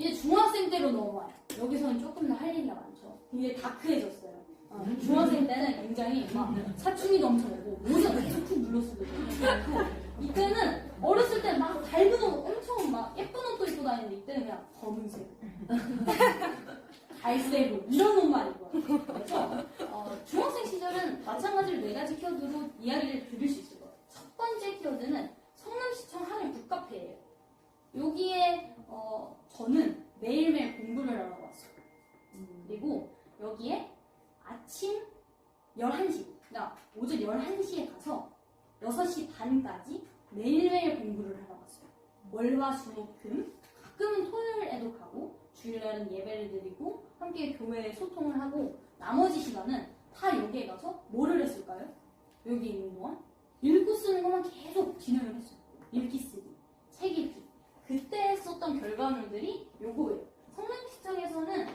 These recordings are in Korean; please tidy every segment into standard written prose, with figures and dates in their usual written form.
이제 중학생 때로 넘어와요. 여기서는 조금 더 할 얘기가 많죠. 이제 다크해졌어요. 중학생 때는 굉장히 막 사춘기 넘쳐나고 모자 툭툭 눌러쓰고 이때는 어렸을 때 막 밝은 옷 엄청 막 예쁜 옷도 입고 다니는데 이때는 그냥 검은색 갈색 옷 이런 옷만 입고 와요. 그래서 중학생 시절은 마찬가지로 4가지 키워드로 이야기를 드릴 수 있을 거예요. 첫 번째 키워드는 성남시청 하늘 북카페예요. 여기에 저는 매일매일 공부를 하러 왔어요. 그리고 여기에 아침 11시, 그러니까 오전 11시에 가서 6시 반까지 매일매일 공부를 하러 갔어요. 월화 수 금, 가끔은 토요일에도 가고 주일날은 예배를 드리고 함께 교회에 소통을 하고 나머지 시간은 다 여기에 가서 뭐를 했을까요? 여기 있는 동안 읽고 쓰는 것만 계속 진행을 했어요. 읽기 쓰기, 책 읽기. 그때 했었던 결과물들이 요거예요. 성남시청에서는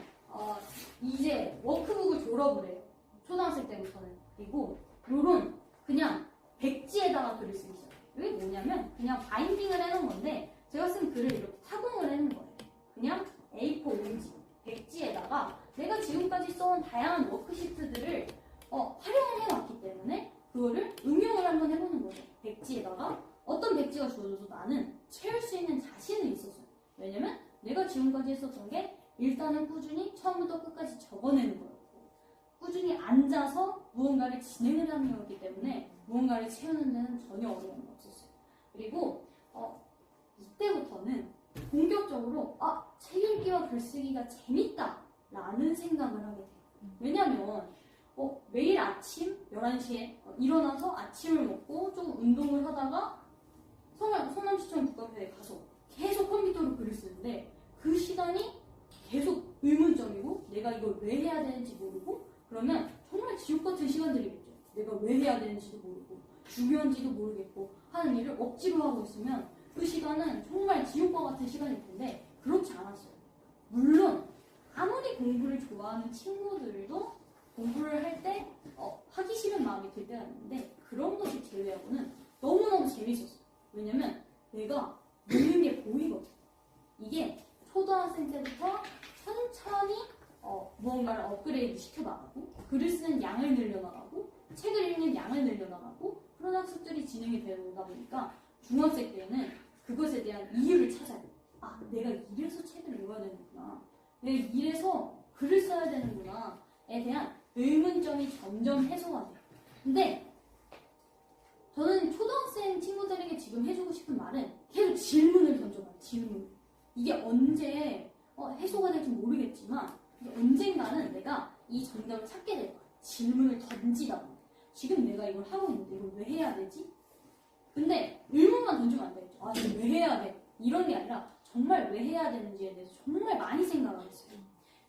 이제 워크북을 졸업을 해요. 초등학생 때부터는. 그리고 요런 그냥 백지에다가 글을 쓰기 시작해요. 이게 뭐냐면 그냥 바인딩을 해놓은 건데 제가 쓴 글을 이렇게 타공을 해놓은 거예요. 그냥 A4 용지, 백지에다가 내가 지금까지 써온 다양한 워크시트들을 활용을 해왔기 때문에 그거를 응용을 한번 해보는 거예요. 백지에다가 어떤 백지가 주어져도 나는 채울 수 있는 자신은 있었어요. 왜냐면 내가 지금까지 했었던 게 일단은 꾸준히 처음부터 끝까지 적어내는 거였고 꾸준히 앉아서 무언가를 진행을 하는 거였기 때문에 무언가를 채우는 데는 전혀 어려움이 없었어요. 그리고 이때부터는 본격적으로 책 읽기와 글쓰기가 재밌다라는 생각을 하게 돼요. 왜냐면 매일 아침 11시에 일어나서 아침을 먹고 조금 운동을 하다가 성남시청 북카페에 가서 계속 컴퓨터로 글을 쓰는데 그 시간이 계속 의문점이고 내가 이걸 왜 해야 되는지 모르고 그러면 정말 지옥 같은 시간들이겠죠. 내가 왜 해야 되는지도 모르고 중요한지도 모르겠고 하는 일을 억지로 하고 있으면 그 시간은 정말 지옥과 같은 시간일 텐데 그렇지 않았어요. 물론 아무리 공부를 좋아하는 친구들도 공부를 할 때 하기 싫은 마음이 들 때가 있는데 그런 것을 제외하고는 너무너무 재밌었어요. 왜냐면 내가 읽는 게 보이거든. 이게 초등학생 때부터 천천히 무언가를 업그레이드 시켜나가고 글을 쓰는 양을 늘려나가고 책을 읽는 양을 늘려나가고 그런 학습들이 진행이 되다 보니까 중학생 때는 그것에 대한 이유를 찾아야 돼. 내가 이래서 책을 읽어야 되는구나. 내가 이래서 글을 써야 되는구나에 대한 의문점이 점점 해소가 돼요. 근데 저는 초등학생 친구들에게 지금 해주고 싶은 말은 계속 질문을 던져봐요. 질문. 이게 언제 해소가 될지 모르겠지만 언젠가는 내가 이 정답을 찾게 될 거야. 질문을 던지다 보면. 지금 내가 이걸 하고 있는데 이걸 왜 해야 되지? 근데 의문만 던지면 안 되겠죠. 이거 왜 해야 돼? 이런 게 아니라 정말 왜 해야 되는지에 대해서 정말 많이 생각을 했어요.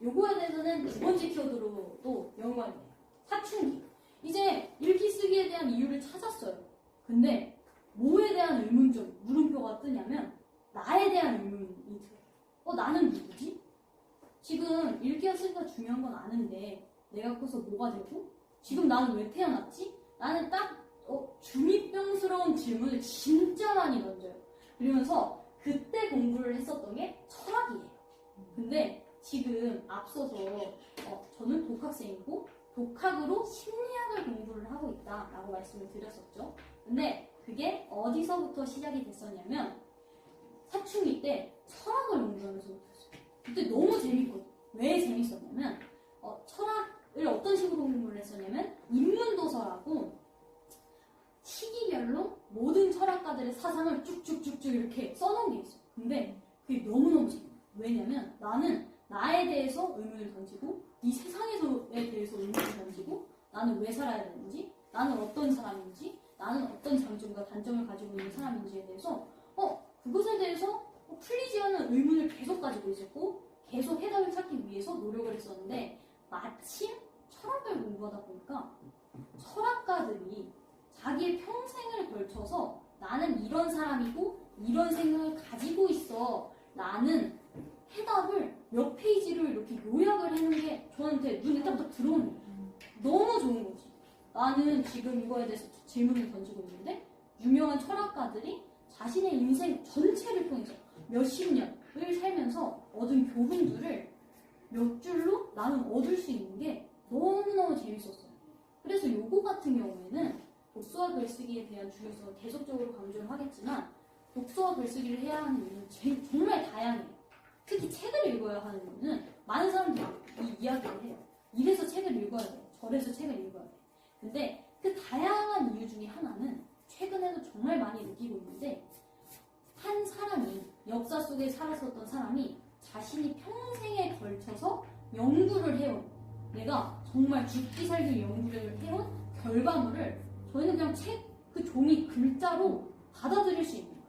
요거에 대해서는 두 번째 키워드로 또 연관이 돼요. 사춘기. 이제 읽기 쓰기에 대한 이유를 찾았어요. 근데 뭐에 대한 의문점, 물음표가 뜨냐면 나에 대한 의문이 들어요. 나는 누구지? 지금 읽기와 쓰기가 중요한 건 아는데 내가 커서 뭐가 되고? 지금 나는 왜 태어났지? 나는 딱 중이병스러운 질문을 진짜 많이 던져요. 그러면서 그때 공부를 했었던 게 철학이에요. 근데 지금 앞서서 저는 독학생이고 독학으로 심리학을 공부를 하고 있다라고 말씀을 드렸었죠. 근데 그게 어디서부터 시작이 됐었냐면 사춘기 때 철학을 공부하면서부터 했어요. 그때 너무 재밌거든요. 왜 재밌었냐면 철학을 어떤 식으로 공부를 했었냐면 인문도서라고 시기별로 모든 철학가들의 사상을 쭉쭉쭉쭉 이렇게 써놓은 게 있어요. 근데 그게 너무너무 재밌어요. 왜냐면 나는 나에 대해서 의문을 던지고 이 세상에 대해서 의문을 던지고 나는 왜 살아야 되는지 나는 어떤 사람인지 나는 어떤 장점과 단점을 가지고 있는 사람인지에 대해서 그것에 대해서 풀리지 않는 의문을 계속 가지고 있었고 계속 해답을 찾기 위해서 노력을 했었는데 마침 철학을 공부하다 보니까 철학가들이 자기의 평생을 걸쳐서 나는 이런 사람이고 이런 생각을 가지고 있어 라는 해답을 몇 페이지로 이렇게 요약을 해놓은 게 저한테 눈에 딱 들어오는 거예요. 너무 좋은 거지. 나는 지금 이거에 대해서 질문을 던지고 있는데 유명한 철학가들이 자신의 인생 전체를 통해서 몇십 년을 살면서 얻은 교훈들을 몇 줄로 나는 얻을 수 있는 게 너무너무 재밌었어요. 그래서 요거 같은 경우에는 독서와 글쓰기에 대한 중요성을 계속적으로 강조를 하겠지만 독서와 글쓰기를 해야 하는 이유는 정말 다양해요. 특히 책을 읽어야 하는 이유는 많은 사람들이 이 이야기를 해요. 이래서 책을 읽어야 돼. 저래서 책을 읽어야 돼. 근데 그 다양한 이유 중에 하나는 최근에도 정말 많이 느끼고 있는데 한 사람이 역사 속에 살았었던 사람이 자신이 평생에 걸쳐서 연구를 해온 내가 정말 죽기 살기 연구를 해온 결과물을 저희는 그냥 책 그 종이 글자로 받아들일 수 있는 거예요.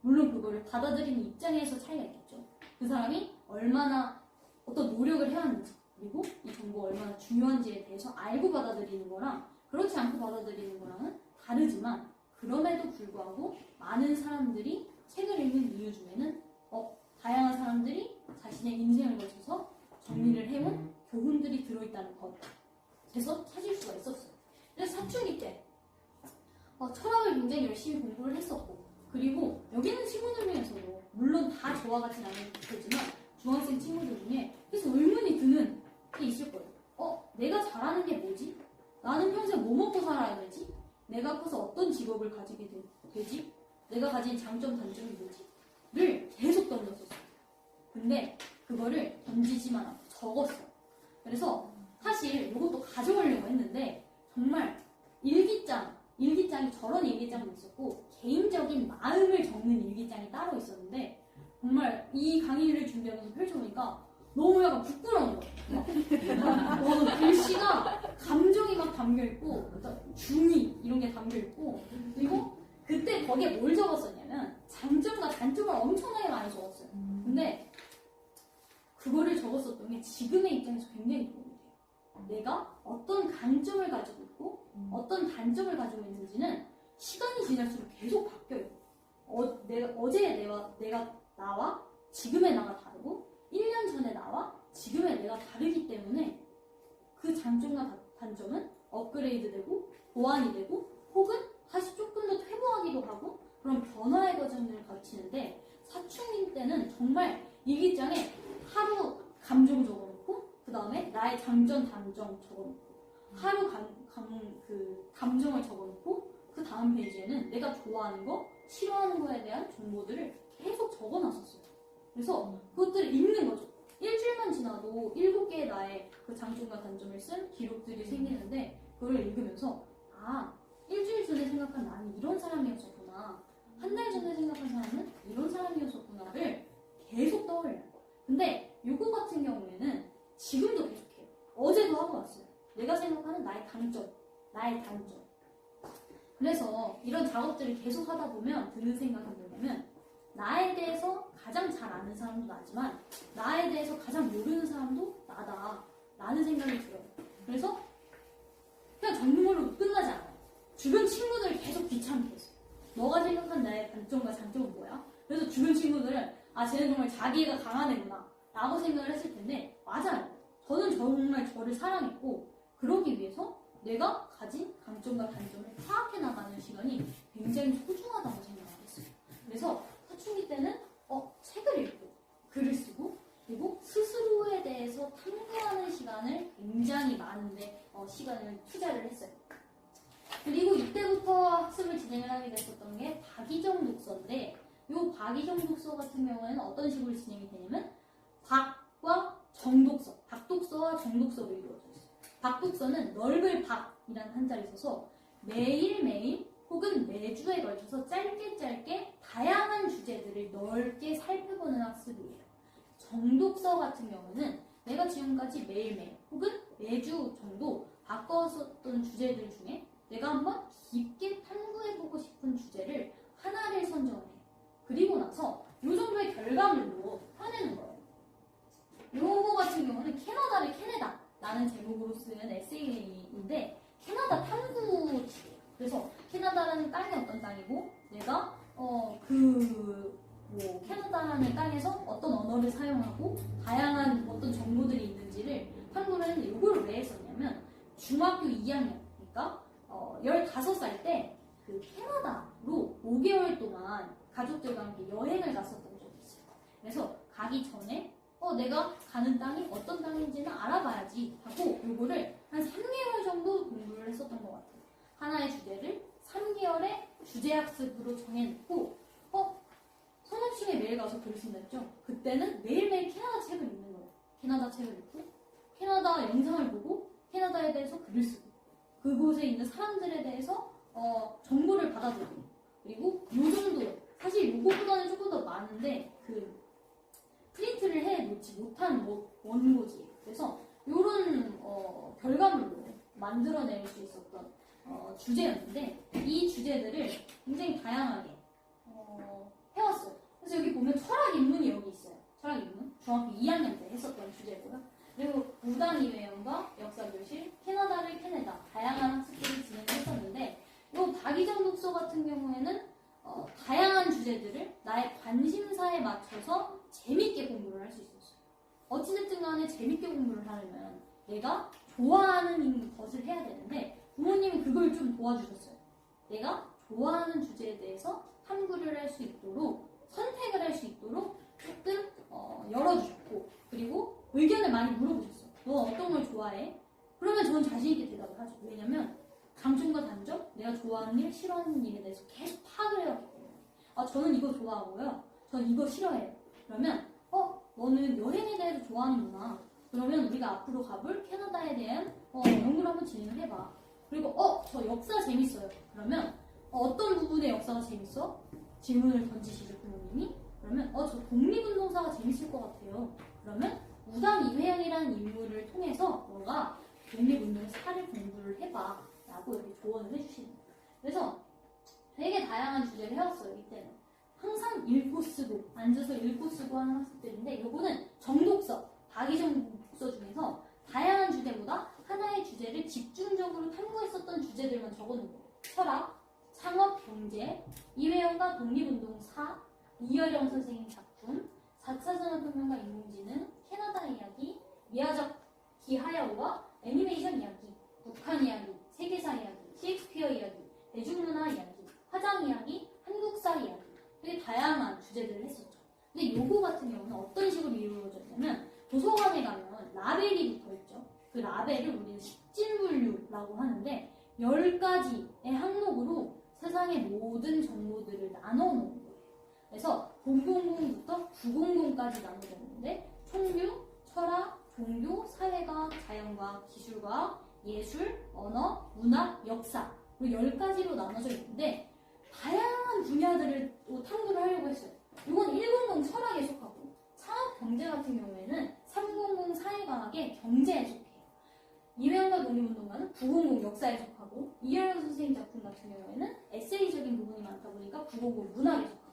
물론 그거를 받아들이는 입장에서 차이가 있겠죠. 그 사람이 얼마나 어떤 노력을 해왔는지 그리고 이 정보가 얼마나 중요한지에 대해서 알고 받아들이는 거랑 그렇지 않고 받아들이는 거랑은 다르지만 그럼에도 불구하고 많은 사람들이 책을 읽는 이유 중에는 다양한 사람들이 자신의 인생을 거쳐서 정리를 해온 교훈들이 들어있다는 것 그래서 찾을 수가 있었어요. 그래서 사춘기 때 철학을 굉장히 열심히 공부를 했었고 그리고 여기 있는 친구들 중에서도 물론 다 저와 같진 않겠지만 중학생 친구들 중에 계속 의문이 드는 게 있을 거예요. 내가 잘하는 게 뭐지? 나는 평생 뭐 먹고 살아야 되지? 내가 커서 어떤 직업을 가지게 되지? 내가 가진 장점, 단점이 뭐지? 를 계속 던졌었어요. 근데 그거를 던지지만 않고 적었어요. 그래서 사실 이것도 가져오려고 했는데 정말 일기장이 저런 일기장도 있었고 개인적인 마음을 적는 일기장이 따로 있었는데 정말 이 강의를 준비하면서 펼쳐보니까 너무 약간 부끄러운 거예요. 글씨가 감정이 막 담겨있고 중의 이런 게 담겨있고 그리고 그때 거기에 뭘 적었었냐면 장점과 단점을 엄청나게 많이 적었어요. 근데 그거를 적었었던 게 지금의 입장에서 굉장히 도움이 돼요. 내가 어떤 강점을 가지고 있고 어떤 단점을 가지고 있는지는 시간이 지날수록 계속 바뀌어요. 어제의 나와 지금의 나가 다르고 1년 전의 나와 지금의 내가 다르기 때문에 그 장점과 단점은 업그레이드되고 보완이 되고 혹은 다시 조금 더 퇴보하기도 하고 그런 변화의 과정들을 거치는데 사춘기 때는 정말 일기장에 하루 감정 적어놓고 그 다음에 나의 장점 단점 적어놓고 하루 감정을 적어놓고 그 다음 페이지에는 내가 좋아하는 거 싫어하는 거에 대한 정보들을 계속 적어놨었어요. 그래서 그것들을 읽는 거죠. 일주일만 지나도 7개의 나의 그 장점과 단점을 쓴 기록들이 생기는데 그걸 읽으면서 일주일 전에 생각한 나는 이런 사람이었었구나. 한 달 전에 생각한 사람은 이런 사람이었었구나를 계속 떠올려요. 근데 요거 같은 경우에는 지금도 계속해요. 어제도 하고 왔어요. 내가 생각하는 나의 강점, 나의 단점. 그래서 이런 작업들을 계속 하다 보면 드는 생각은 뭐냐면 나에 대해서 가장 잘 아는 사람도 나지만 나에 대해서 가장 모르는 사람도 나다 라는 생각이 들어요. 그래서 그냥 적는 걸로 끝나지 않아요. 주변 친구들을 계속 귀찮게 했어요. 너가 생각한 나의 단점과 장점은 뭐야? 그래서 주변 친구들은 쟤는 정말 자기가 강한 애구나 라고 생각을 했을 텐데 맞아요. 저는 정말 저를 사랑했고 그러기 위해서 내가 가진 강점과 단점을 파악해 나가는 시간이 굉장히 소중하다고 생각을 했어요. 그래서 사춘기 때는 책을 읽고 글을 쓰고 그리고 스스로에 대해서 탐구하는 시간을 굉장히 많은데 시간을 투자를 했어요. 그리고 이때부터 학습을 진행을 하게 됐었던 게 박이정 독서인데 이 박이정 독서 같은 경우에는 어떤 식으로 진행이 되냐면 박과 정독서, 박독서와 정독서로 이루어져 있어요. 박독서는 넓을 박이라는 한자를 써서 매일매일 혹은 매주에 걸쳐서 짧게 다양한 주제들을 넓게 살펴보는 학습이에요. 정독서 같은 경우는 내가 지금까지 매일매일 혹은 매주 정도 바꿔왔었던 주제들 중에 내가 한번 깊게 탐구해보고 싶은 주제를 하나를 선정을 해요. 그리고 나서 이 정도의 결과물로 펴내는 거예요. 요거 같은 경우는 캐나다라는 제목으로 쓴 에세이인데 캐나다 탐구지예요. 그래서 캐나다라는 땅이 어떤 땅이고 내가 캐나다라는 땅에서 어떤 언어를 사용하고 다양한 어떤 정보들이 있는지를 탐구를 했는데 이걸 왜 했었냐면 중학교 2학년 그러니까 15살 때 그 캐나다로 5개월 동안 가족들과 함께 여행을 갔었던 적이 있어요. 그래서 가기 전에 내가 가는 땅이 어떤 땅인지는 알아봐야지 하고 요거를 한 3개월 정도 공부를 했었던 것 같아요. 하나의 주제를 3개월의 주제학습으로 정해놓고 선생님의 매일 가서 글을 쓴다 했죠. 그때는 매일매일 캐나다 책을 읽는 거예요. 캐나다 책을 읽고 캐나다 영상을 보고 캐나다에 대해서 글을 쓰고 그곳에 있는 사람들에 대해서 정보를 받아들이고 그리고 요 정도요. 사실 요거보다는 조금 더 많은데 프린트를 해 놓지 못한 원고지. 그래서 요런 결과물로 만들어낼 수 있었던 주제였는데 이 주제들을 굉장히 다양하게 해왔어요. 그래서 여기 보면 철학 입문이 여기 있어요. 철학 입문 중학교 2학년 때 했었던 주제고요. 그리고 무당 이외연과 역사교실, 캐나다를 캐내다 다양한 학습들을 진행했었는데 이 박이정 독서 같은 경우에는 다양한 주제들을 나의 관심사에 맞춰서 재밌게 공부를 할 수 있었어요. 어찌됐든 간에 재밌게 공부를 하려면 내가 좋아하는 것을 해야 되는데 부모님은 그걸 좀 도와주셨어요. 내가 좋아하는 주제에 대해서 탐구를 할 수 있도록 선택을 할 수 있도록 조금 열어주셨고 그리고 의견을 많이 물어보셨어요. 너 어떤 걸 좋아해? 그러면 저는 자신있게 대답을 하죠. 왜냐면 장점과 단점, 내가 좋아하는 일, 싫어하는 일에 대해서 계속 파악을 해왔기 때문에 저는 이거 좋아하고요. 저는 이거 싫어해요. 그러면 너는 여행에 대해서 좋아하는구나. 그러면 우리가 앞으로 가볼 캐나다에 대한 연구를 한번 진행을 해봐. 그리고 저 역사 재밌어요. 그러면 어떤 부분의 역사가 재밌어? 질문을 던지시죠 부모님이. 그러면 저 독립운동사가 재밌을 것 같아요. 그러면 무당 이회영이라는 인물을 통해서 너가 독립운동사를 공부를 해봐 라고 이렇게 조언을 해주시는 거예요. 그래서 되게 다양한 주제를 해왔어요. 이때는 항상 읽고 쓰고 앉아서 읽고 쓰고 하는 학습들인데 이거는 정독서, 박이정 독서 중에서 다양한 주제보다 하나의 주제를 집중적으로 탐구했었던 주제들만 적어놓은 거예요. 철학, 상업, 경제, 이회영과 독립운동사, 이여령 선생님 작품, 4차 산업혁명과 인공지능, 캐나다 이야기, 미야자키 하야오와 애니메이션 이야기, 북한 이야기, 세계사 이야기, 셰익스피어 이야기, 대중문화 이야기, 화장 이야기, 한국사 이야기 되게 다양한 주제들을 했었죠. 근데 요거 같은 경우는 어떤 식으로 이루어졌냐면 도서관에 가면 라벨이 붙어있죠. 그 라벨을 우리는 십진분류라고 하는데 10가지의 항목으로 세상의 모든 정보들을 나눠놓은 거예요. 그래서 000부터 900까지 나눠졌는데 총교, 철학, 종교, 사회과학, 자연과학, 기술과학, 예술, 언어, 문학, 역사 그리고 10가지로 나눠져 있는데 다양한 분야들을 또 탐구를 하려고 했어요. 이건 100 철학에 속하고 상업 경제 같은 경우에는 300 사회과학에 경제에 속해요. 이회영과 독립운동가는 900 역사에 속하고 이여령 선생님 작품 같은 경우에는 에세이적인 부분이 많다 보니까 900 문학에 속하고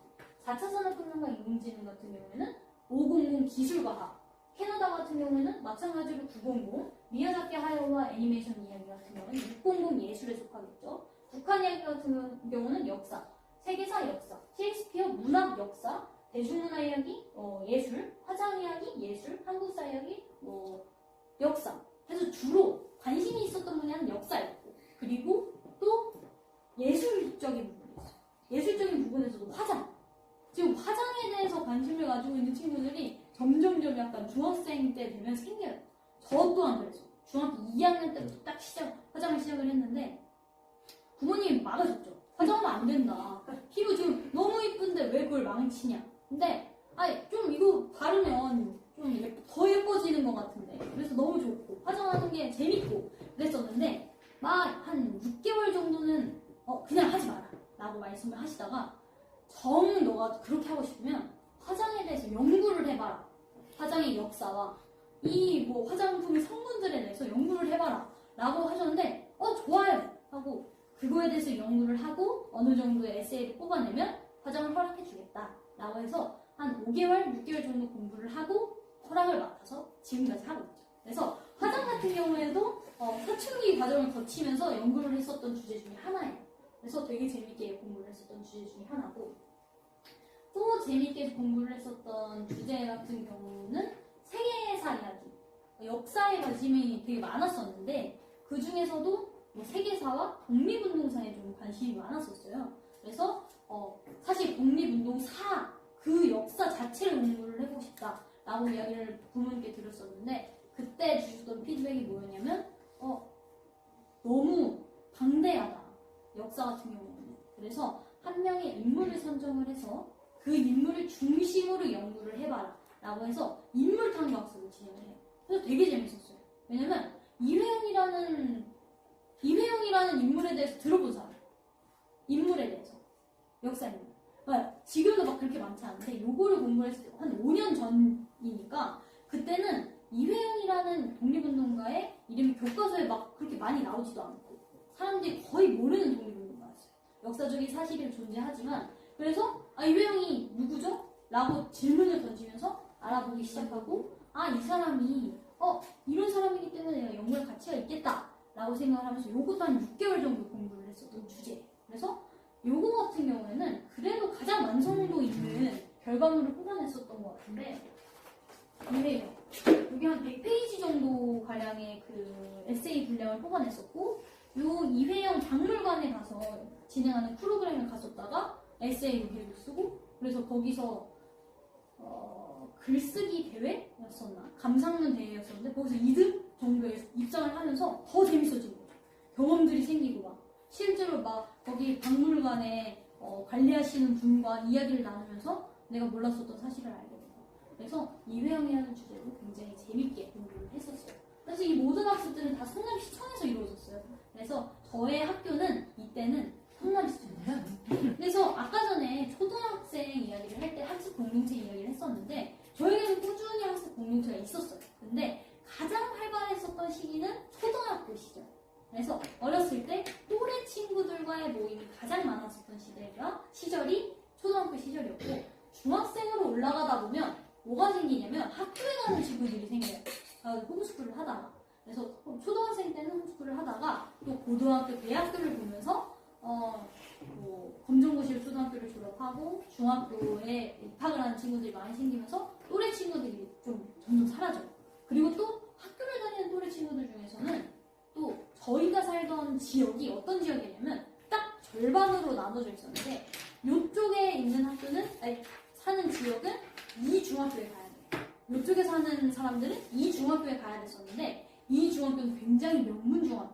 4차 산업혁명과 인공지능 같은 경우에는 500 기술과학 캐나다 같은 경우에는 마찬가지로 900 미야자키 하야오와 애니메이션 이야기 같은 경우는 600 예술에 속하겠죠. 북한 이야기 같은 경우는 역사, 세계사 역사, 셰익스피어 문학 역사, 대중문화 이야기, 예술, 화장 이야기, 예술, 한국사 이야기, 역사. 그래서 주로 관심이 있었던 분야는 역사였고, 그리고 또 예술적인 부분이 있어요. 예술적인 부분에서도 화장. 지금 화장에 대해서 관심을 가지고 있는 친구들이 점점점 약간 중학생 때 되면 생겨요. 저 또한 그래서 중학교 2학년 때부터 딱 화장을 시작을 했는데 부모님이 막아줬죠. 화장하면 안 된다. 피부 지금 너무 이쁜데 왜 그걸 망치냐. 근데 좀 이거 바르면 좀 더 예뻐지는 것 같은데 그래서 너무 좋고 화장하는 게 재밌고 그랬었는데 막 한 6개월 정도는 그냥 하지 마라 라고 말씀을 하시다가 너가 그렇게 하고 싶으면 화장에 대해서 연구를 해봐라. 화장의 역사와 이 화장품의 성분들에 대해서 연구를 해봐라 라고 하셨는데 좋아요 하고 그거에 대해서 연구를 하고 어느 정도의 에세이를 뽑아내면 화장을 허락해주겠다 라고 해서 한 5개월, 6개월 정도 공부를 하고 허락을 맡아서 지금까지 하고 있죠. 그래서 화장 같은 경우에도 사춘기 과정을 거치면서 연구를 했었던 주제 중에 하나예요. 그래서 되게 재밌게 공부를 했었던 주제 중에 하나고 또 재밌게 공부를 했었던 주제 같은 경우는 세계사 이야기, 역사에 관심이 되게 많았었는데 그 중에서도 세계사와 독립운동사에 좀 관심이 많았었어요. 그래서 사실 독립운동사 그 역사 자체를 공부를 해보고 싶다 라고 이야기를 부모님께 드렸었는데 그때 주셨던 피드백이 뭐였냐면 너무 방대하다. 역사 같은 경우는. 그래서 한 명의 인물을 선정을 해서 그 인물을 중심으로 연구를 해봐라 라고 해서 인물 탐구 학습을 진행을 해요. 그래서 되게 재밌었어요. 왜냐면 이회영이라는 인물에 대해서 들어본 사람, 인물에 대해서, 역사 인물. 그러니까 지금도 막 그렇게 많지 않은데 요거를 공부를 했을 때 한 5년 전이니까 그때는 이회영이라는 독립운동가의 이름이 교과서에 막 그렇게 많이 나오지도 않고 사람들이 거의 모르는 독립운동가였어요. 역사적인 사실이 존재하지만 그래서 이회영이 누구죠? 라고 질문을 던지면서 알아보기 시작하고 이 사람이 이런 사람이기 때문에 내가 연구할 가치가 있겠다 라고 생각을 하면서 요것도 한 6개월 정도 공부를 했었던 주제예요. 그래서 요거 같은 경우에는 그래도 가장 완성도 있는 결과물을 뽑아냈었던 것 같은데 이회영 여기 한 100페이지 정도 가량의 그 에세이 분량을 뽑아냈었고 요 이회영 박물관에 가서 진행하는 프로그램을 갔었다가 에세이로 계속 쓰고 그래서 거기서 글쓰기 대회였었나? 감상문 대회였었는데 거기서 2등 정도에 입상을 하면서 더 재밌어진 거죠. 경험들이 생기고 막 실제로 막 거기 박물관에 관리하시는 분과 이야기를 나누면서 내가 몰랐었던 사실을 알게 되고 그래서 이회영이라는 주제로 굉장히 재밌게 공부를 했었어요. 그래서 이 모든 학습들은 다 성남시청에서 이루어졌어요. 그래서 저의 학교는 이때는 성남시청이었어요. 그래서 아까 전에 초등학생 이야기를 할 때 학습 공동체 이야기를 했었는데 저에게는 꾸준히 학습 공동체가 있었어요. 근데 가장 활발했었던 시기는 초등학교 시절. 그래서 어렸을 때 또래 친구들과의 모임이 가장 많았었던 시절이 초등학교 시절이었고 중학생으로 올라가다 보면 뭐가 생기냐면 학교에 가는 친구들이 생겨요. 홈스쿨을 하다가 그래서 초등학생 때는 홈스쿨을 하다가 또 고등학교, 대학교를 보면서 검정고시를 초등학교를 졸업하고 중학교에 입학을 하는 친구들이 많이 생기면서 또래 친구들이 좀 점점 사라져요. 그리고 또 학교를 다니는 또래 친구들 중에서는 또 저희가 살던 지역이 어떤 지역이냐면 딱 절반으로 나눠져 있었는데 이쪽에 있는 학교는 사는 지역은 이 중학교에 가야 돼요. 이쪽에 사는 사람들은 이 중학교에 가야 됐었는데 이 중학교는 굉장히 명문 중학교.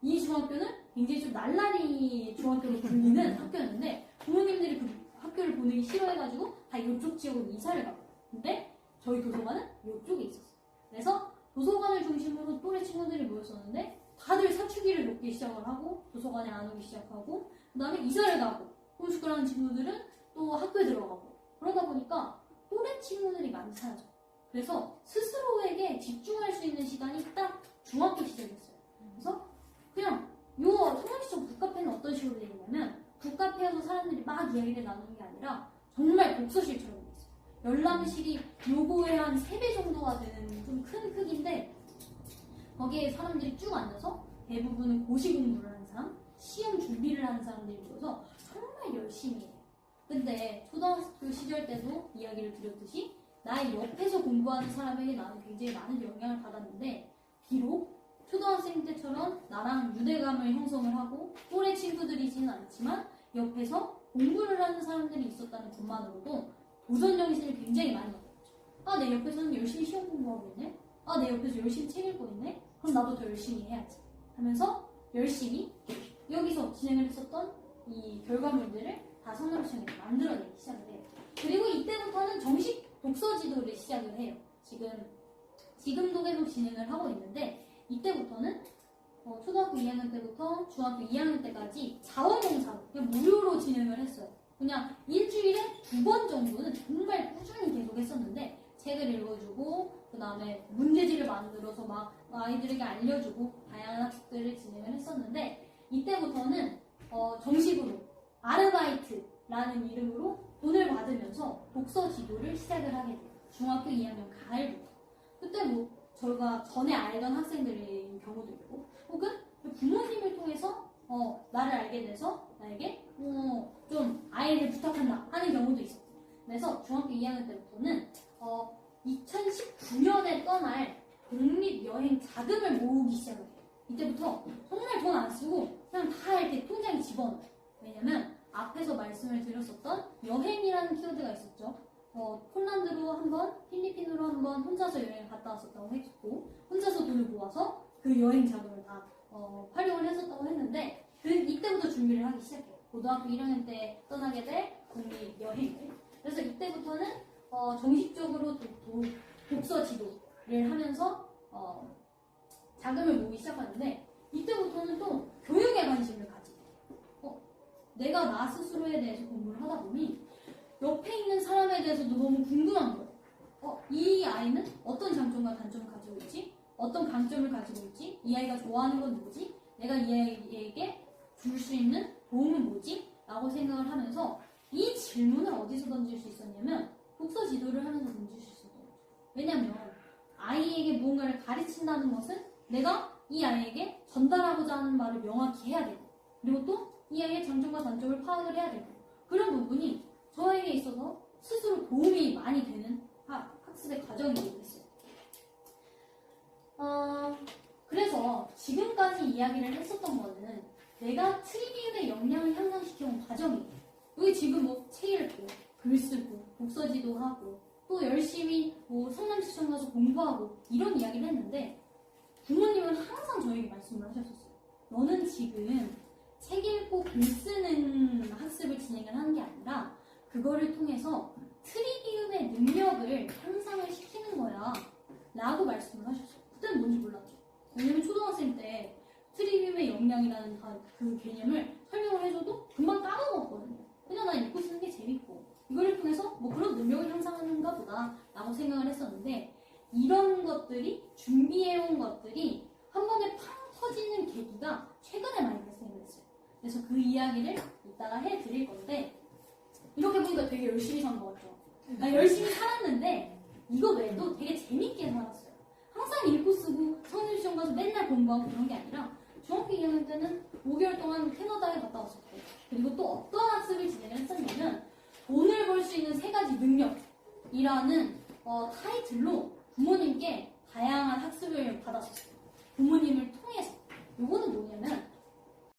이 중학교는 굉장히 좀 날라리 중학교로 불리는 학교였는데 부모님들이 그 학교를 보내기 싫어해가지고 다 이쪽 지역으로 이사를 가고 근데 저희 도서관은 이쪽에 있었어요. 그래서 도서관을 중심으로 또래 친구들이 모였었는데 다들 사춘기를 겪기 시작을 하고 도서관에 안 오기 시작하고 그 다음에 이사를 가고 홈스쿨 하는 친구들은 또 학교에 들어가고 그러다 보니까 또래 친구들이 많이 사라져. 그래서 스스로에게 집중할 수 있는 시간이 딱 중학교 시절이었어요. 그래서 그냥 성남시청 북카페는 어떤 식으로 되어 있냐면 북카페에서 사람들이 막 이야기를 나누는 게 아니라 정말 독서실처럼 되어 있어요. 열람실이 요거의 한 3배 정도가 되는 좀 큰 크기인데 거기에 사람들이 쭉 앉아서 대부분은 고시 공부를 하는 사람, 시험 준비를 하는 사람들이 모여서 정말 열심히 해요. 근데 초등학교 시절 때도 이야기를 드렸듯이 나의 옆에서 공부하는 사람에게 나는 굉장히 많은 영향을 받았는데 비록 초등학생 때처럼 나랑 유대감을 형성을 하고 또래 친구들이지는 않지만 옆에서 공부를 하는 사람들이 있었다는 것만으로도 도전 정신을 굉장히 많이 얻었죠. 내 옆에서는 열심히 시험 공부하고 있네? 내 옆에서 열심히 책 읽고 있네? 그럼 나도 더 열심히 해야지 하면서 열심히 여기서 진행을 했었던 이 결과물들을 다 성남시청에서 만들어내기 시작을 해요. 그리고 이때부터는 정식 독서 지도를 시작을 해요. 지금도 계속 진행을 하고 있는데 이때부터는 초등학교 2학년 때부터 중학교 2학년 때까지 자원봉사로 그냥 무료로 진행을 했어요. 그냥 일주일에 2번 정도는 정말 꾸준히 계속 했었는데 책을 읽어주고 그 다음에 문제지를 만들어서 막 아이들에게 알려주고 다양한 학습들을 진행을 했었는데 이때부터는 정식으로 아르바이트라는 이름으로 돈을 받으면서 독서 지도를 시작을 하게 돼요. 중학교 2학년 가을부터. 그때 저희가 전에 알던 학생들의 경우도 있고 혹은 부모님을 통해서 나를 알게 돼서 나에게 좀 아이를 부탁한다 하는 경우도 있었고 그래서 중학교 2학년 때부터는 2019년에 떠날 독립여행 자금을 모으기 시작을 해요. 이때부터 정말 돈 안 쓰고 그냥 다 이렇게 통장에 집어넣어요. 왜냐면 앞에서 말씀을 드렸었던 여행이라는 키워드가 있었죠. 폴란드로 한 번, 필리핀으로 한 번 혼자서 여행을 갔다 왔었다고 했고, 혼자서 돈을 모아서 그 여행 자금을 다 활용을 했었다고 했는데, 이때부터 준비를 하기 시작해요. 고등학교 1학년 때 떠나게 될 독립 여행을. 그래서 이때부터는 정식적으로 독서 지도를 하면서 자금을 모으기 시작하는데, 이때부터는 또 교육에 관심을 가지게 돼요. 내가 나 스스로에 대해서 공부를 하다 보니 옆에 있는 사람에 대해서도 너무 궁금한 거예요. 이 아이는 어떤 장점과 단점을 가지고 있지? 어떤 강점을 가지고 있지? 이 아이가 좋아하는 건 뭐지? 내가 이 아이에게 줄 수 있는 도움은 뭐지? 라고 생각을 하면서 이 질문을 어디서 던질 수 있었냐면 독서 지도를 하면서 던질 수 있었던 거죠. 왜냐면 아이에게 무언가를 가르친다는 것은 내가 이 아이에게 전달하고자 하는 말을 명확히 해야 되고, 그리고 또 이 아이의 장점과 단점을 파악을 해야 되고, 그런 부분이 저에게 있어서 스스로 도움이 많이 되는 학습의 과정이기도 했어요. 그래서 지금까지 이야기를 했었던 거는 내가 트리비움의 역량을 향상시켜온 과정이에요. 여기 지금 뭐 책 읽고, 글 쓰고, 독서지도 하고, 또 열심히 성남시청 가서 공부하고 이런 이야기를 했는데, 부모님은 항상 저에게 말씀을 하셨었어요. 너는 지금 책 읽고 글 쓰는 학습을 진행을 하는 게 아니라 그거를 통해서 트리비움의 능력을 향상을 시키는 거야 라고 말씀을 하셨어요. 그때는 뭔지 몰랐죠. 왜냐면 초등학생 때 트리비움의 역량이라는 그 개념을 설명을 해줘도 금방 까먹었거든요. 그냥 난 읽고 쓰는 게 재밌고 이걸 통해서 뭐 그런 능력을 향상하는가 보다 라고 생각을 했었는데, 이런 것들이 준비해온 것들이 한 번에 팡 터지는 계기가 최근에 많이 발생을 했어요. 그래서 그 이야기를 이따가 해드릴 건데, 이렇게 보니까 되게 열심히 산 것 같죠? 나 열심히 살았는데 이거 외에도 되게 재밌게 살았어요. 항상 읽고 쓰고 성인시험 가서 맨날 공부하고 그런 게 아니라 중학교 2학년 때는 5개월 동안 캐나다에 갔다 왔었고, 그리고 또 어떤 학습을 진행을 했었냐면 돈을 벌 수 있는 3가지 능력이라는 타이틀로 부모님께 다양한 학습을 받았었어요. 부모님을